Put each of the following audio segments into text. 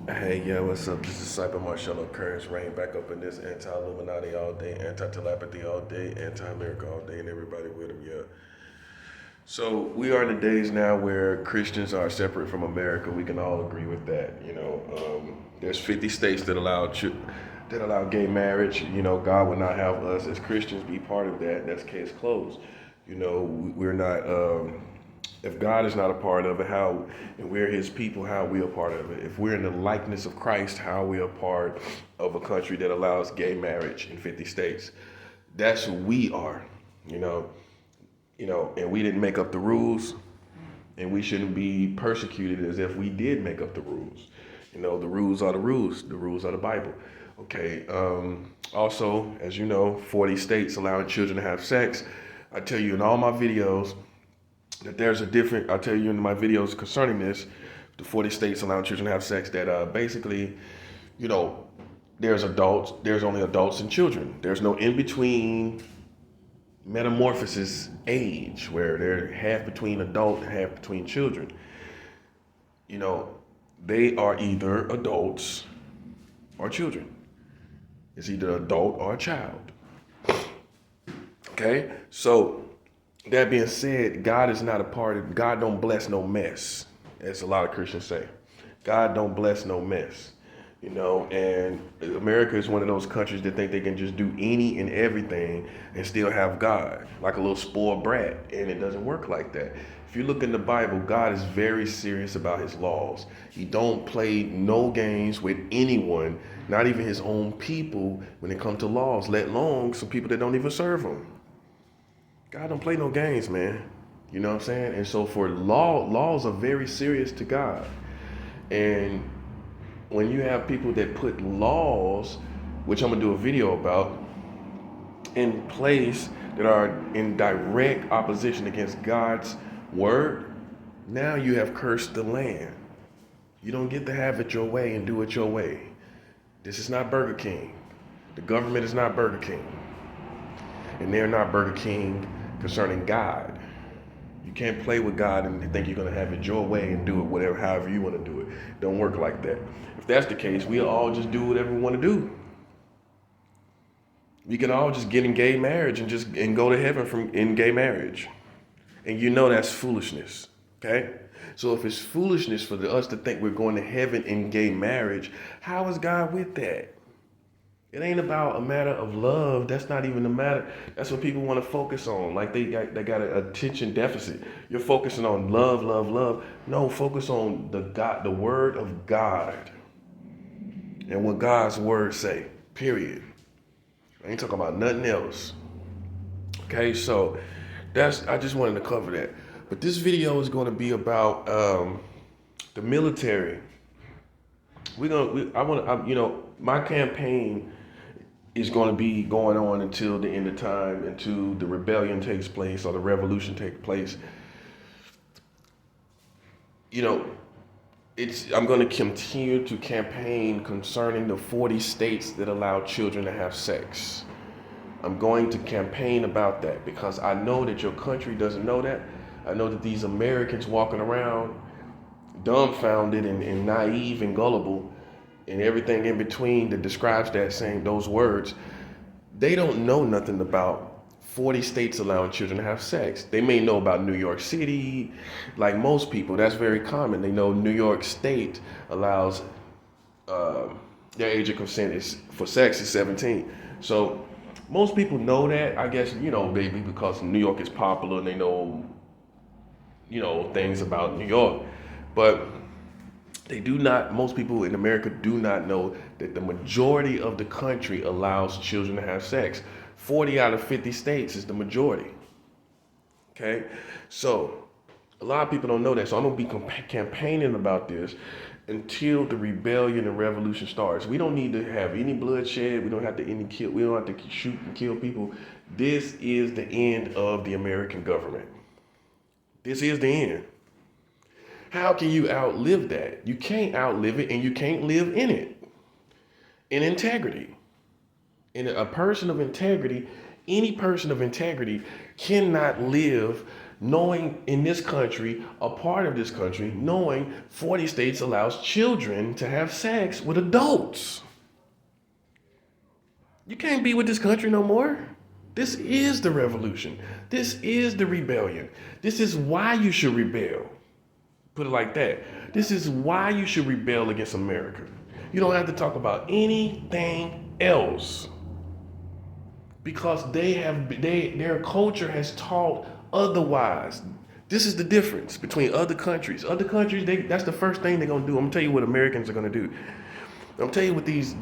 Hey, yeah, what's up? This is Cyber Marshall Occurrence, reign back up in this anti-Illuminati all day, anti-telepathy all day, anti-America all day, and everybody with them, yeah. So we are in the days now where Christians are separate from America. We can all agree with that. There's 50 states that allow gay marriage. God would not have us as Christians be part of that. That's case closed. We're not. If God is not a part of it, how and we're His people, how are we a part of it? If we're in the likeness of Christ, how are we a part of a country that allows gay marriage in 50 states? That's who we are. You know, and we didn't make up the rules, and we shouldn't be persecuted as if we did make up the rules. The rules are the rules. The rules are the Bible. Okay. Also, as you know, 40 states allowing children to have sex. I tell you in all my videos that there's a different. I tell you in my videos concerning this, the 40 states allowing children to have sex. That basically, you know, there's adults. There's only adults and children. There's no in between metamorphosis age where they're half between adult and half between children. You know, they are either adults or children. It's either adult or a child. Okay? So that being said, God is not a part of God don't bless no mess, as a lot of Christians say. God don't bless no mess. And America is one of those countries that think they can just do any and everything and still have God, like a little spoiled brat, and it doesn't work like that. If you look in the Bible, God is very serious about his laws. He don't play no games with anyone, not even his own people, when it comes to laws, let alone some people that don't even serve him. God don't play no games, man. You know what I'm saying? And so for laws are very serious to God. And when you have people that put laws, which I'm gonna do a video about, in place that are in direct opposition against God's word, now you have cursed the land. You don't get to have it your way and do it your way. This is not Burger King. The government is not Burger King. And they're not Burger King concerning God. You can't play with God and think you're going to have it your way and do it whatever, however you want to do it. Don't work like that. If that's the case, we'll all just do whatever we want to do. We can all just get in gay marriage and go to heaven from in gay marriage. And that's foolishness. Okay? So if it's foolishness for us to think we're going to heaven in gay marriage, how is God with that? It ain't about a matter of love. That's not even a matter. That's what people want to focus on. Like they got an attention deficit. You're focusing on love, love, love. No, focus on the word of God, and what God's word say. Period. I ain't talking about nothing else. Okay, so I just wanted to cover that. But this video is going to be about the military. My campaign is going to be going on until the end of time, until the rebellion takes place or the revolution takes place. You know, I'm going to continue to campaign concerning the 40 states that allow children to have sex. I'm going to campaign about that because I know that your country doesn't know that. I know that these Americans walking around dumbfounded and naive and gullible and everything in between that describes those words, they don't know nothing about 40 states allowing children to have sex. They may know about New York City, like most people. That's very common. They know New York State allows their age of consent is for sex is 17. So most people know that. I guess maybe because New York is popular and they know things about New York, but they do not. Most people in America do not know that the majority of the country allows children to have sex. 40 out of 50 states is the majority. Okay, so a lot of people don't know that. So I'm gonna be campaigning about this until the rebellion and revolution starts. We don't need to have any bloodshed. We don't have to any kill. We don't have to shoot and kill people. This is the end of the American government. This is the end. How can you outlive that? You can't outlive it, and you can't live in it. In integrity. A person of integrity, any person of integrity cannot live knowing in this country, a part of this country, knowing 40 states allows children to have sex with adults. You can't be with this country no more. This is the revolution. This is the rebellion. This is why you should rebel. Put it like that. This is why you should rebel against America. You don't have to talk about anything else. Because their culture has taught otherwise. This is the difference between other countries. Other countries, that's the first thing they're gonna do. I'm gonna tell you what Americans are gonna do. I'm gonna tell you what these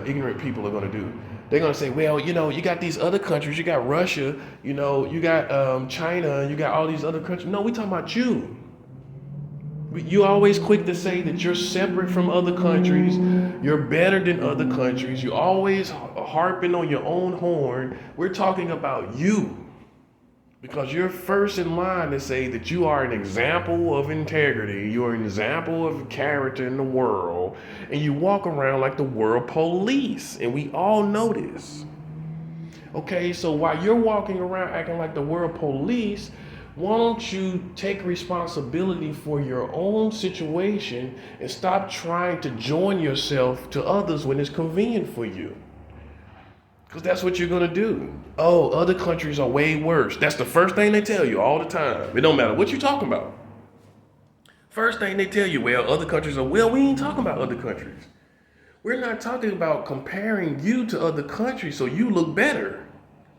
ignorant people are gonna do. They're gonna say, well, you got these other countries. You got Russia. You got China. You got all these other countries. No, we talking about you. You always quick to say that you're separate from other countries, you're better than other countries, you're always harping on your own horn. We're talking about you because you're first in line to say that you are an example of integrity, you're an example of character in the world, and you walk around like the world police, and we all know this. Okay, so while you're walking around acting like the world police, why don't you take responsibility for your own situation and stop trying to join yourself to others when it's convenient for you? Because that's what you're going to do. Oh, other countries are way worse. That's the first thing they tell you all the time. It don't matter what you're talking about. First thing they tell you, well, other countries are, well, we ain't talking about other countries. We're not talking about comparing you to other countries so you look better.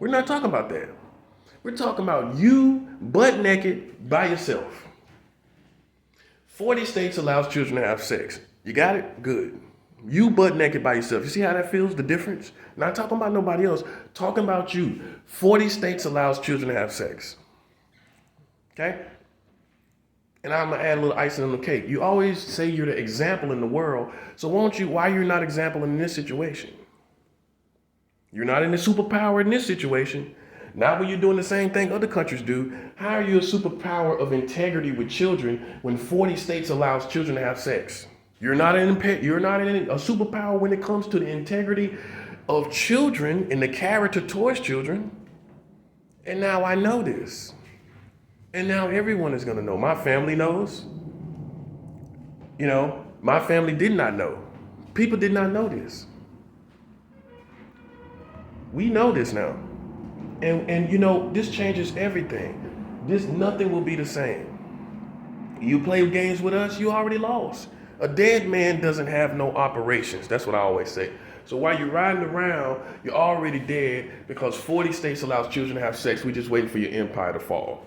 We're not talking about that. We're talking about you butt naked by yourself. 40 states allows children to have sex. You got it? Good. You butt naked by yourself. You see how that feels, the difference? Not talking about nobody else, talking about you. 40 states allows children to have sex. Okay? And I'm gonna add a little icing on the cake. You always say you're the example in the world, so why you're not example in this situation? You're not in the superpower in this situation. Not when you're doing the same thing other countries do. How are you a superpower of integrity with children when 40 states allows children to have sex? You're not in a superpower when it comes to the integrity of children and the character towards children. And now I know this. And now everyone is going to know. My family knows. My family did not know. People did not know this. We know this now. And this changes everything. Nothing will be the same. You play games with us, you already lost. A dead man doesn't have no operations. That's what I always say. So while you're riding around, you're already dead because 40 states allows children to have sex. We're just waiting for your empire to fall.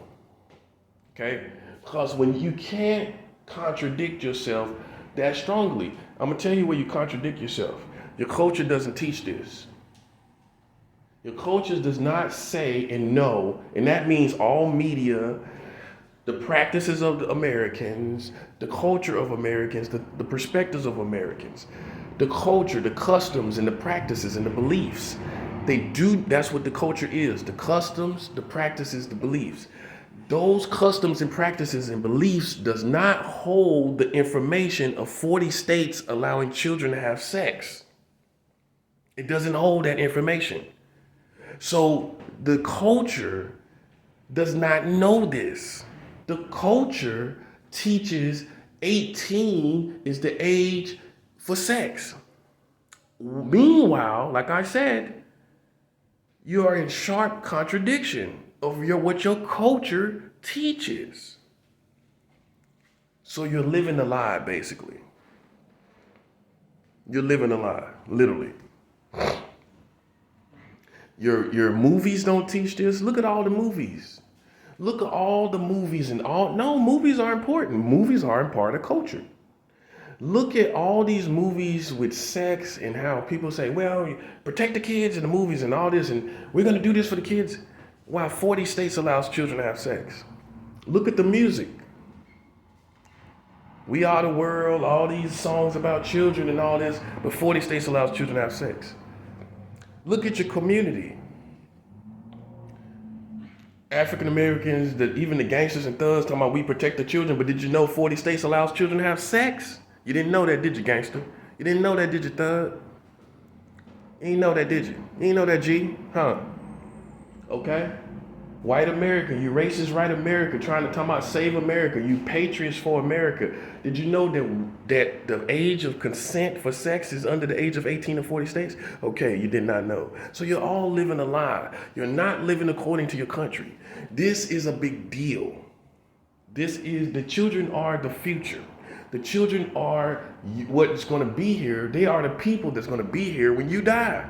Okay? Because when you can't contradict yourself that strongly, I'm going to tell you where you contradict yourself. Your culture doesn't teach this. Your culture does not say and know, and that means all media, the practices of the Americans, the culture of Americans, the perspectives of Americans, the culture, the customs and the practices and the beliefs. That's what the culture is. The customs, the practices, the beliefs. Those customs and practices and beliefs does not hold the information of 40 states allowing children to have sex. It doesn't hold that information. So the culture does not know this. The culture teaches 18 is the age for sex. Meanwhile, like I said, you are in sharp contradiction of what your culture teaches. So you're living a lie, basically. You're living a lie, literally. Your movies don't teach this. Look at all the movies. Look at all the movies no, movies are important. Movies are a part of culture. Look at all these movies with sex and how people say, well, protect the kids in the movies and all this, and we're going to do this for the kids, while 40 states allows children to have sex. Look at the music. We Are the World, all these songs about children and all this, but 40 states allows children to have sex. Look at your community. African Americans, even the gangsters and thugs talking about we protect the children, but did you know 40 states allows children to have sex? You didn't know that, did you, gangster? You didn't know that, did you, thug? You didn't know that, did you? You didn't know that, G? Huh? Okay? White America, you racist white America, trying to talk about save America, you patriots for America. Did you know that the age of consent for sex is under the age of 18 in 40 states? Okay, you did not know. So you're all living a lie. You're not living according to your country. This is a big deal. The children are the future. The children are what's going to be here. They are the people that's going to be here when you die.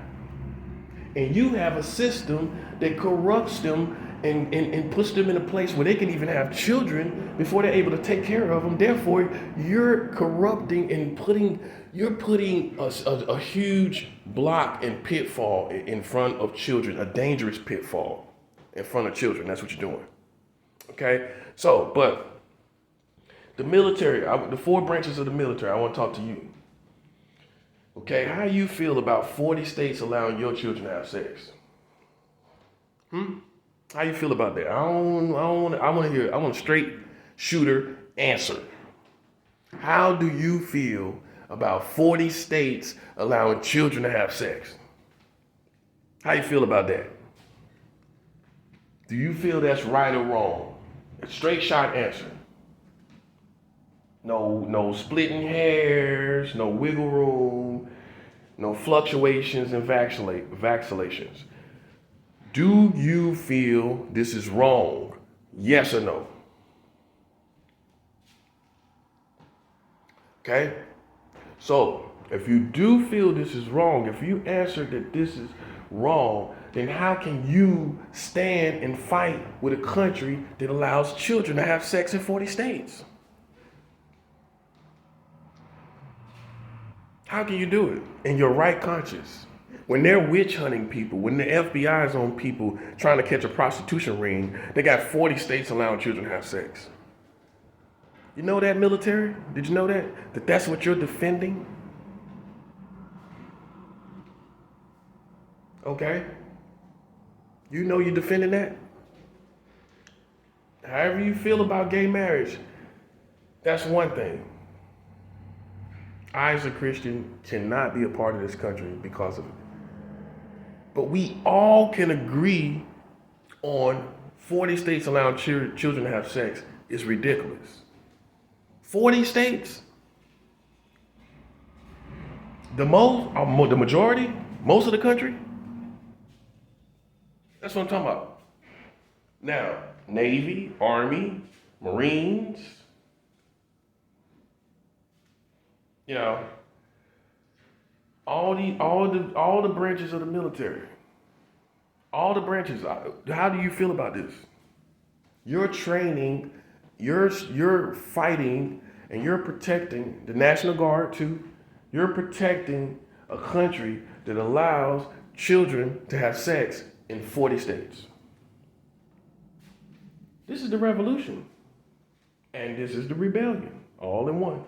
And you have a system that corrupts them and puts them in a place where they can even have children before they're able to take care of them. Therefore, you're corrupting and putting a huge block and pitfall in front of children, a dangerous pitfall in front of children. That's what you're doing. Okay? So, but the military, the 4 branches of the military, I want to talk to you. Okay, how you feel about 40 states allowing your children to have sex? How you feel about that? I want a straight shooter answer. How do you feel about 40 states allowing children to have sex? How you feel about that? Do you feel that's right or wrong? A straight shot answer. No splitting hairs, no wiggle room, no fluctuations and vacillations. Do you feel this is wrong? Yes or no? Okay? So, if you do feel this is wrong, if you answer that this is wrong, then how can you stand and fight with a country that allows children to have sex in 40 states? How can you do it in your right conscience? When they're witch hunting people, when the FBI is on people trying to catch a prostitution ring, they got 40 states allowing children to have sex. You know that, military? Did you know that? That's what you're defending? Okay? You know you're defending that? However you feel about gay marriage, that's one thing. I, as a Christian, cannot be a part of this country because of it. But we all can agree on 40 states allowing children to have sex is ridiculous. 40 states? The majority? Most of the country? That's what I'm talking about. Now, Navy, Army, Marines, you know, all the branches of the military, all the branches. How do you feel about this? You're training, you're fighting, and you're protecting the National Guard too. You're protecting a country that allows children to have sex in 40 states. This is the revolution, and this is the rebellion, all in one.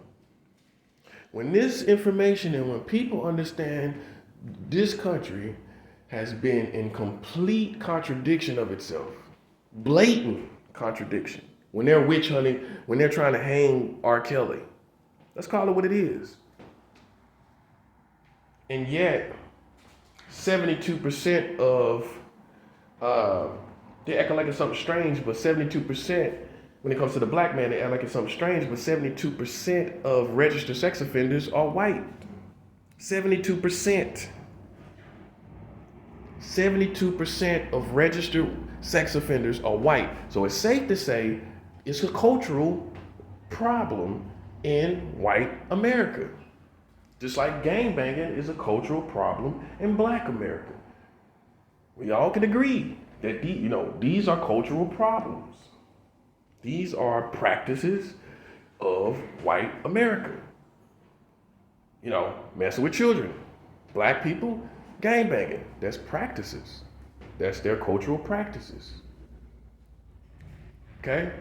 When this information and when people understand this country has been in complete contradiction of itself, blatant contradiction, when they're witch hunting, when they're trying to hang R. Kelly, let's call it what it is. And yet, 72% of, they act like it's something strange, but 72%, when it comes to the black man, they act like it's something strange, but 72% of registered sex offenders are white. 72%. 72% of registered sex offenders are white. So it's safe to say it's a cultural problem in white America. Just like gangbanging is a cultural problem in black America. We all can agree that these are cultural problems. These are practices of white America. Messing with children, black people, gangbanging. That's practices. That's their cultural practices. Okay?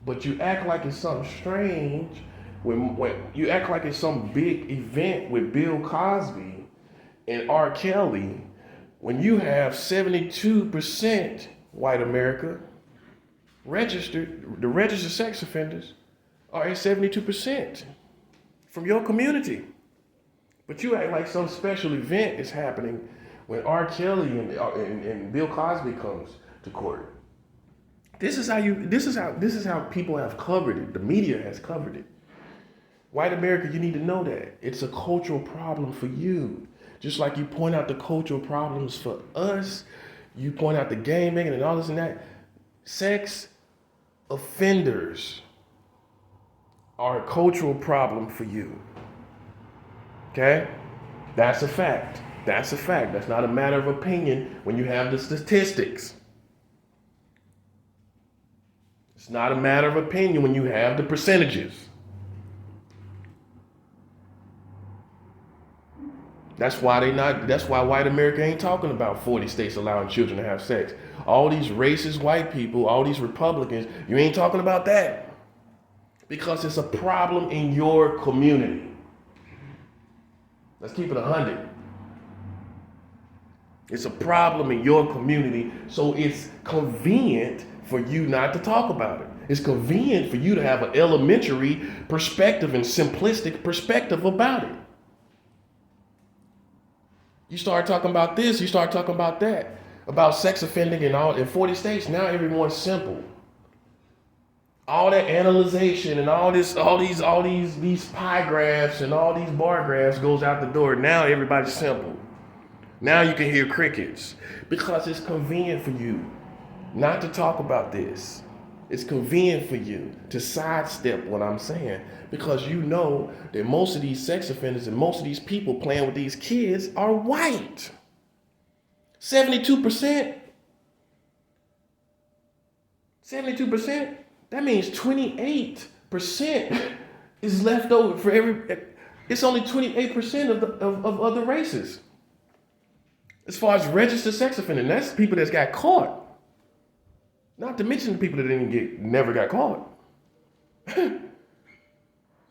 But you act like it's something strange when you act like it's some big event with Bill Cosby and R. Kelly when you have 72% white America registered, the registered sex offenders are at 72% from your community. But you act like some special event is happening when R. Kelly and Bill Cosby comes to court. This is how people have covered it. The media has covered it. White America, you need to know that. It's a cultural problem for you. Just like you point out the cultural problems for us, you point out the gang banging and all this and that. Sex offenders are a cultural problem for you. Okay? That's a fact. That's a fact. That's not a matter of opinion when you have the statistics. It's not a matter of opinion when you have the percentages. That's why white America ain't talking about 40 states allowing children to have sex. All these racist white people, all these Republicans, you ain't talking about that. Because it's a problem in your community. Let's keep it 100. It's a problem in your community, so it's convenient for you not to talk about it. It's convenient for you to have an elementary perspective and simplistic perspective about it. You start talking about this, you start talking about that, about sex offending in 40 states. Now everyone's simple. All that analyzation and all these pie graphs and all these bar graphs goes out the door. Now everybody's simple. Now you can hear crickets because it's convenient for you not to talk about this. It's convenient for you to sidestep what I'm saying because you know that most of these sex offenders and most of these people playing with these kids are white. 72%. 72%. That means 28% is left over for every. It's only 28% of other races. As far as registered sex offender, that's people that's got caught. Not to mention the people that never got caught.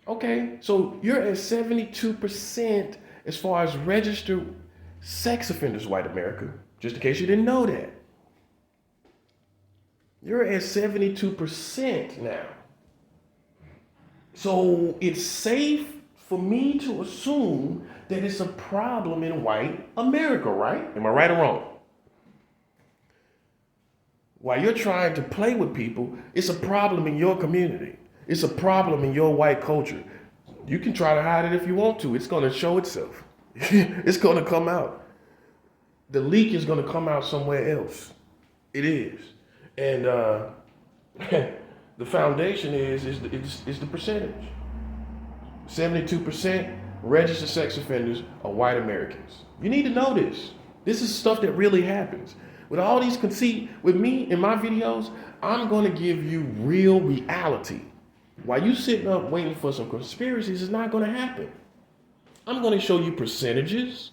Okay, so you're at 72% as far as registered sex offenders, white America. Just in case you didn't know that. You're at 72% now. So it's safe for me to assume that it's a problem in white America, right? Am I right or wrong? While you're trying to play with people, it's a problem in your community. It's a problem in your white culture. You can try to hide it if you want to. It's going to show itself. It's going to come out. The leak is going to come out somewhere else. It is. And the foundation is the percentage. 72% registered sex offenders are white Americans. You need to know this. This is stuff that really happens. With all these conceit, with me in my videos, I'm going to give you real reality. While you sitting up waiting for some conspiracies, it's not going to happen. I'm going to show you percentages.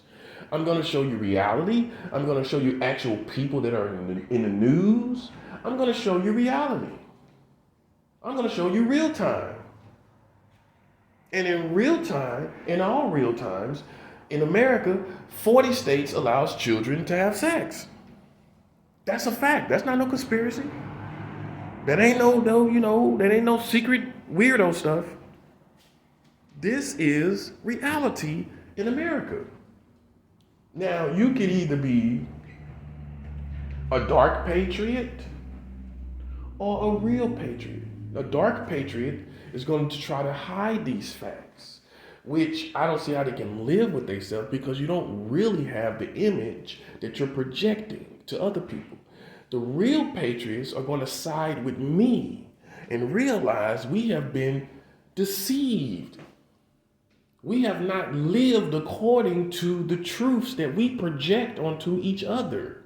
I'm going to show you reality. I'm going to show you actual people that are in the news. I'm going to show you reality. I'm going to show you real time. And in real time, in all real times, in America, 40 states allows children to have sex. That's a fact. That's not no conspiracy. That ain't no secret weirdo stuff. This is reality in America. Now, you could either be a dark patriot or a real patriot. A dark patriot is going to try to hide these facts, which I don't see how they can live with themselves because you don't really have the image that you're projecting to other people. The real patriots are going to side with me and realize we have been deceived. We have not lived according to the truths that we project onto each other.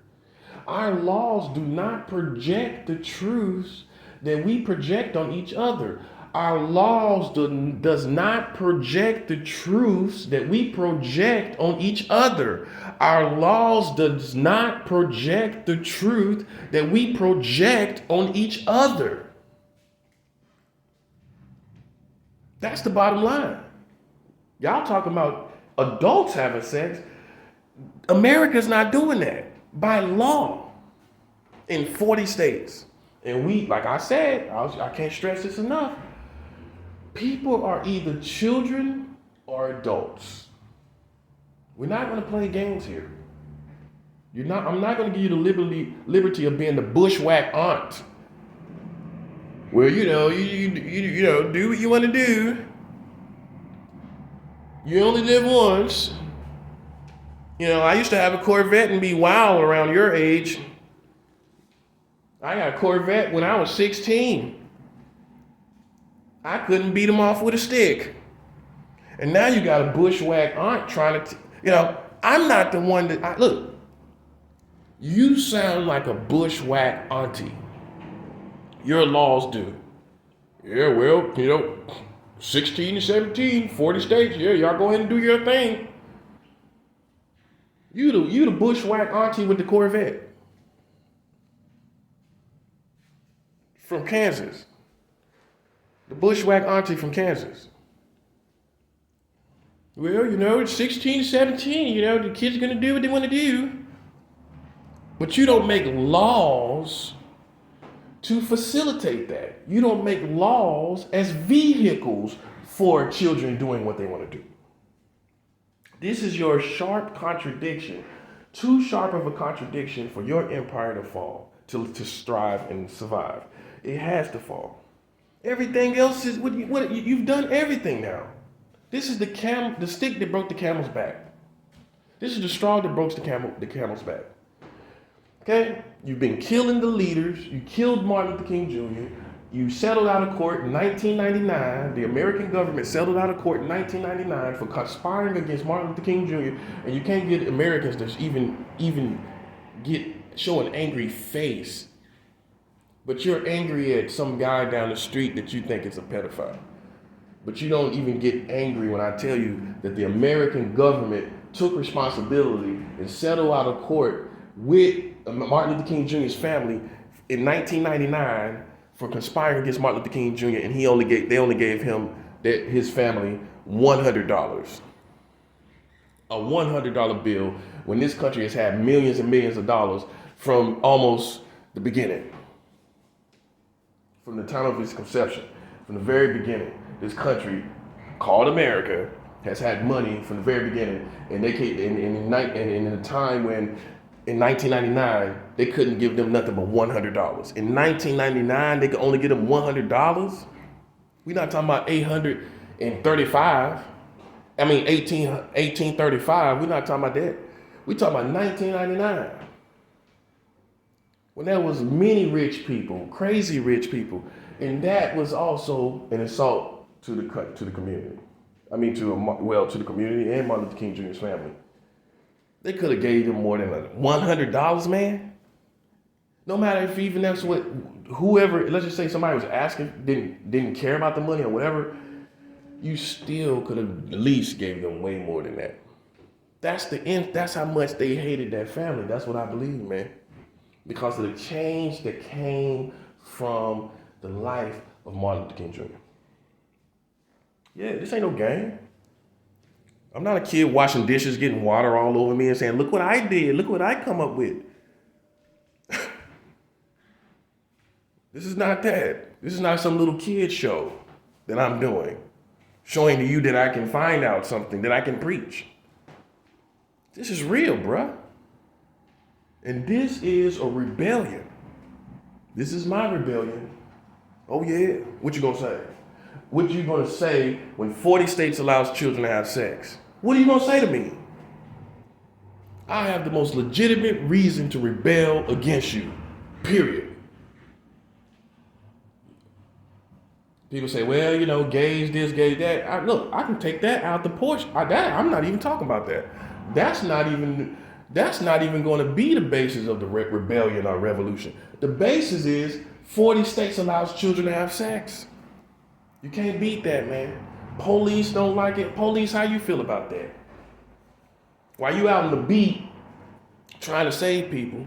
Our laws do not project the truths that we project on each other. Our laws does not project the truths that we project on each other. Our laws does not project the truth that we project on each other. That's the bottom line. Y'all talking about adults having sex. America's not doing that by law in 40 states. And we, like I said, I can't stress this enough. People are either children or adults. We're not going to play games here. I'm not going to give you the liberty of being the bushwhack aunt Well, you know, do what you want to do. You only live once. You know, I used to have a Corvette and be wild around your age. I got a Corvette when I was 16. I couldn't beat them off with a stick. And now you got a bushwhack aunt trying to, you know, I'm not the one that, look, you sound like a bushwhack auntie. Your laws do. Yeah, well, you know, 16 to 17, 40 states, yeah, y'all go ahead and do your thing. You the bushwhack auntie with the Corvette. From Kansas. The bushwhack auntie from Kansas. Well, you know, it's 16 to 17, you know, the kids are gonna do what they wanna do. But you don't make laws to facilitate that. You don't make laws as vehicles for children doing what they want to do. This is your sharp contradiction, too sharp of a contradiction for your empire to fall, to strive and survive. It has to fall. Everything else is what you've done everything now. This is the stick that broke the camel's back. This is the straw that broke the camel's back. Okay? You've been killing the leaders. You killed Martin Luther King Jr. You settled out of court in 1999. The American government settled out of court in 1999 for conspiring against Martin Luther King Jr. And you can't get Americans to even show an angry face. But you're angry at some guy down the street that you think is a pedophile. But you don't even get angry when I tell you that the American government took responsibility and settled out of court with Martin Luther King Jr.'s family in 1999 for conspiring against Martin Luther King Jr. and they only gave him his family $100. A $100 bill when this country has had millions and millions of dollars from almost the beginning. From the time of its conception, from the very beginning, this country called America has had money from the very beginning, and they came in a time when in 1999 they couldn't give them nothing but $100. In 1999 they could only give them $100. We're not talking about 835. I mean 1835. We're not talking about that. We're talking about 1999. When there was many rich people, crazy rich people, and that was also an assault to the community. I mean, to the community and Martin Luther King Jr.'s family. They could have gave them more than $100, man. No matter if even that's what whoever, let's just say somebody was asking, didn't care about the money or whatever, you still could have at least gave them way more than that. That's how much they hated that family. That's what I believe, man. Because of the change that came from the life of Martin Luther King Jr. Yeah, this ain't no game. I'm not a kid washing dishes, getting water all over me and saying, look what I did, look what I come up with. This is not that. This is not some little kid show that I'm doing, showing to you that I can find out something, that I can preach. This is real, bruh. And this is a rebellion. This is my rebellion. Oh yeah, what you gonna say? What you gonna say when 40 states allows children to have sex? What are you gonna say to me? I have the most legitimate reason to rebel against you, period. People say, well, you know, gays this, gays that. Look, I can take that out the porch. I'm not even talking about that. That's not even going to be the basis of the rebellion or revolution. The basis is 40 states allows children to have sex. You can't beat that, man. Police don't like it. Police, how you feel about that? While you out on the beat trying to save people,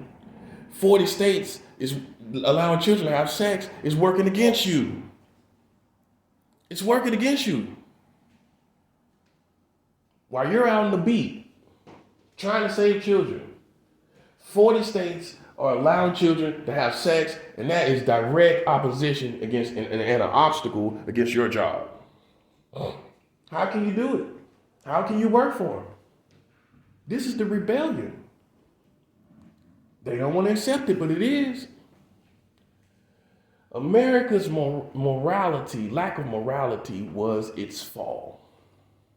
40 states is allowing children to have sex is working against you. It's working against you. While you're out on the beat trying to save children, 40 states are allowing children to have sex, and that is direct opposition against and an obstacle against your job. How can you do it? How can you work for them? This is the rebellion. They don't want to accept it, but it is. America's morality, lack of morality, was its fall.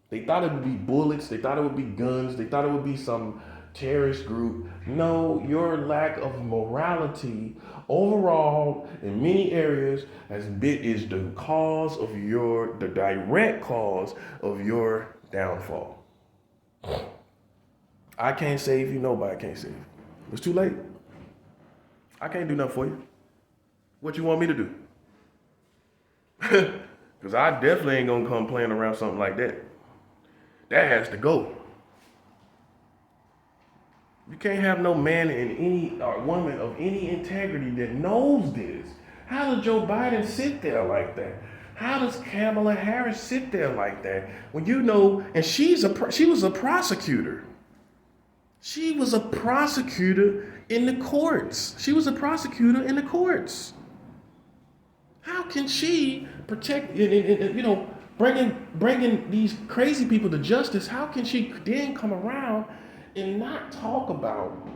They thought it would be bullets. They thought it would be guns. They thought it would be some terrorist group. No, your lack of morality overall in many areas is the cause of the direct cause of your downfall. I can't save you. Nobody can't save you. It's too late. I can't do nothing for you. What you want me to do? Because I definitely ain't gonna come playing around something like that. That has to go. You can't have no man in any or woman of any integrity that knows this. How does Joe Biden sit there like that? How does Kamala Harris sit there like that when you know? And she was a prosecutor. She was a prosecutor in the courts. She was a prosecutor in the courts. How can she protect? Bringing these crazy people to justice? How can she then come around and not talk about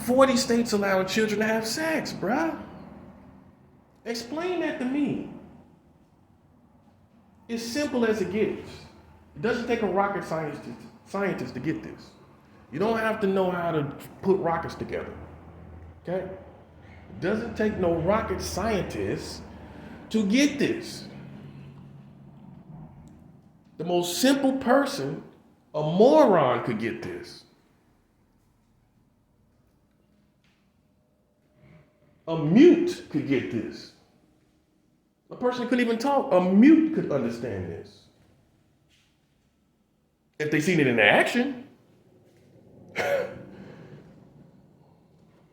40 states allowing children to have sex, bruh? Explain that to me. It's simple as it gets. It doesn't take a rocket scientist to get this. You don't have to know how to put rockets together. Okay? It doesn't take no rocket scientist to get this. The most simple person, a moron, could get this. A mute could get this. A person who couldn't even talk, a mute could understand this. If they seen it in action.